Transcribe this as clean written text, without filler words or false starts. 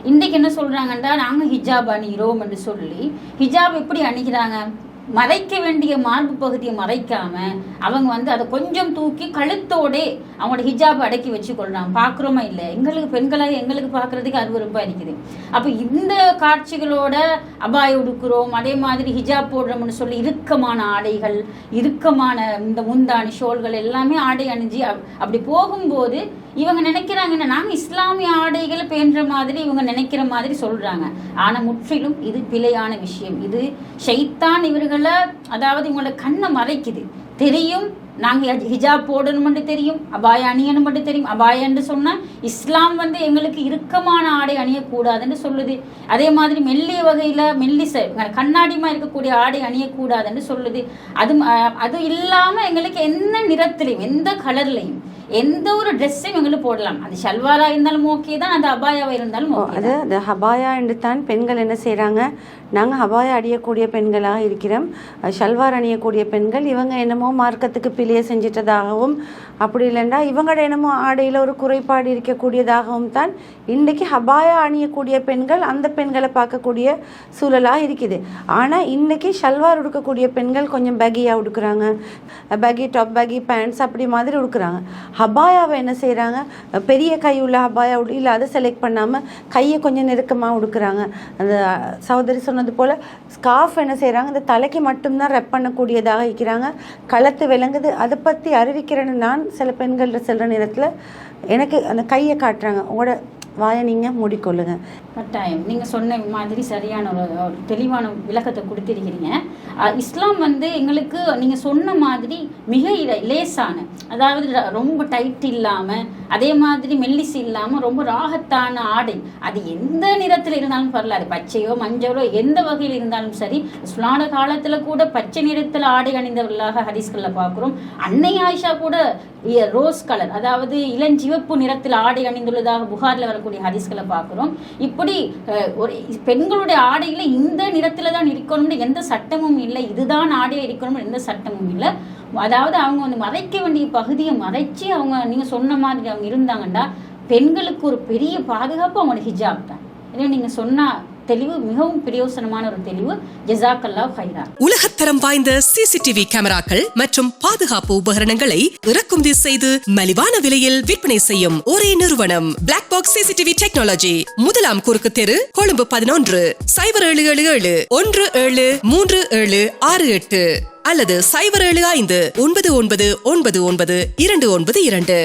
இன்றைக்கு என்ன சொல்கிறாங்கன்னா நாங்கள் ஹிஜாப் அணிகிறோம் என்று சொல்லி ஹிஜாப் எப்படி அணிகிறாங்க, மறைக்க வேண்டிய மார்பு பகுதியை மறைக்காம அவங்க அதை கொஞ்சம் தூக்கி கழுத்தோடே அவங்களோட ஹிஜாப் அடக்கி வச்சு கொள்றாங்க. பார்க்குறோமா இல்லை, எங்களுக்கு பெண்களாக எங்களுக்கு பார்க்குறதுக்கு அருவருப்பாக இருக்குது. அப்போ இந்த காட்சிகளோட அபாயம் உடுக்கிறோம், அதே மாதிரி ஹிஜாப் போடுறோம்னு சொல்லி இறுக்கமான ஆடைகள், இறுக்கமான இந்த முந்தாணி ஷோல்கள் எல்லாமே ஆடை அணிஞ்சு அப்படி போகும்போது இவங்க நினைக்கிறாங்கன்னா நாங்கள் இஸ்லாமிய ஆடைகளை பேன்ற மாதிரி இவங்க நினைக்கிற மாதிரி சொல்கிறாங்க. ஆனால் முற்றிலும் இது பிழையான விஷயம். இது ஷைத்தான் இவர்களை, அதாவது இவங்களோட கண்ணை மறைக்குது. தெரியும் நாங்கள் ஹிஜாப் போடணுமென்று தெரியும், அபாய அணியணுமென்று தெரியும். அபாயன்னு சொன்னால் இஸ்லாம் எங்களுக்கு இறுக்கமான ஆடை அணியக்கூடாதுன்னு சொல்லுது. அதே மாதிரி மெல்லிய வகையில் மெல்லிசை கண்ணாடிமா இருக்கக்கூடிய ஆடை அணியக்கூடாதுன்னு சொல்லுது. அது இல்லாமல் எங்களுக்கு என்ன நிறத்துலையும் எந்த கலர்லையும் எந்த ஒரு ட்ரெஸ்ஸையும் எங்களுக்கு போடலாம். அது ஷல்வாரா இருந்தாலும் ஓகே தான், அது அபாயாவா இருந்தாலும் அது அந்த ஹபாயா என்று தான் பெண்கள் என்ன செய்கிறாங்க, நாங்கள் ஹபாயா அணியக்கூடிய பெண்களாக இருக்கிறோம், ஷல்வார் அணியக்கூடிய பெண்கள் இவங்க என்னமோ மார்க்கத்துக்கு பிழைய செஞ்சிட்டதாகவும் அப்படி இல்லைன்னா இவங்களோட என்னமோ ஆடையில் ஒரு குறைபாடு இருக்கக்கூடியதாகவும் தான் இன்றைக்கி ஹபாயா அணியக்கூடிய பெண்கள் அந்த பெண்களை பார்க்கக்கூடிய சூழலாக இருக்குது. ஆனால் இன்றைக்கி ஷல்வார் உடுக்கக்கூடிய பெண்கள் கொஞ்சம் பேகியாக உடுக்குறாங்க, பேகி டாப் பேகி பேண்ட்ஸ் அப்படி மாதிரி உடுக்குறாங்க. ஹபாயாவை என்ன செய்கிறாங்க, பெரிய கை உள்ள ஹபாயா இல்லை அதை செலக்ட் பண்ணாமல் கையை கொஞ்சம் நெருக்கமாக உடுக்குறாங்க. அந்த சகோதரி சொன்னது போல் ஸ்கார்ஃப் என்ன செய்கிறாங்க, இந்த தலைக்கு மட்டும்தான் ரெப் பண்ணக்கூடியதாக இருக்கிறாங்க. களத்து விளங்குது, அதை பற்றி அறிவிக்கிறேன்னு நான் சில பெண்கள் செல்கிற நேரத்தில் எனக்கு அந்த கையை காட்டுறாங்க, உங்களோட வாயை நீங்கள் மூடிக்கொள்ளுங்க. கட்டாயம் நீங்கள் சொன்ன மாதிரி சரியான ஒரு தெளிவான விளக்கத்தை கொடுத்திருக்கிறீங்க. இஸ்லாம் எங்களுக்கு நீங்கள் சொன்ன மாதிரி மிக லேசான, அதாவது ரொம்ப டைட் இல்லாமல் அதே மாதிரி மெல்லிசு இல்லாமல் ரொம்ப ராகத்தான ஆடை, அது எந்த நிறத்தில் இருந்தாலும் பரவாயில்ல, அது பச்சையோ மஞ்சளோ எந்த வகையில் இருந்தாலும் சரி. இஸ்லாமிய காலத்தில் கூட பச்சை நிறத்தில் ஆடை அணிந்தவர்களாக ஹதீஸ்களில் பார்க்குறோம். அன்னை ஆயிஷா கூட ரோஸ் கலர், அதாவது இளஞ்சிவப்பு நிறத்தில் ஆடை அணிந்துள்ளதாக புகாரில் வரக்கூடிய ஹதீஸ்களை பார்க்குறோம். இப்படி ஒரு பெண்களுடைய ஆடையில் இந்த நிறத்துல தான் இருக்கணும்னு எந்த சட்டமும் இல்லை, இதுதான் ஆடையில் இருக்கணும்னு எந்த சட்டமும் இல்லை. அதாவது அவங்க மறைக்க வேண்டிய பகுதியை மறைச்சி அவங்க நீங்க சொன்ன மாதிரி அவங்க இருந்தாங்கன்னா பெண்களுக்கு ஒரு பெரிய பாதுகாப்பு அவங்களோட ஹிஜாப் தான். எனவே நீங்க சொன்ன தெளிவு மிகவும் பிரயோசனமான ஒரு தெளிவு. ஜஸாக்கல்லாஹ் ஹைரா. உலகத்தரம் வாய்ந்த சிசிடிவி கேமராக்கள் மற்றும் பாதுகாப்பு உபகரணங்களை இறக்குமதி செய்து மலிவான விலையில் விற்பனை செய்யும் ஒரே நிறுவனம் பிளாக் பாக்ஸ் சிசிடிவி டெக்னாலஜி. முதலாம் குறுக்கு தெரு, கொழும்பு 11 0777 173768 அல்லது 075 9999 292.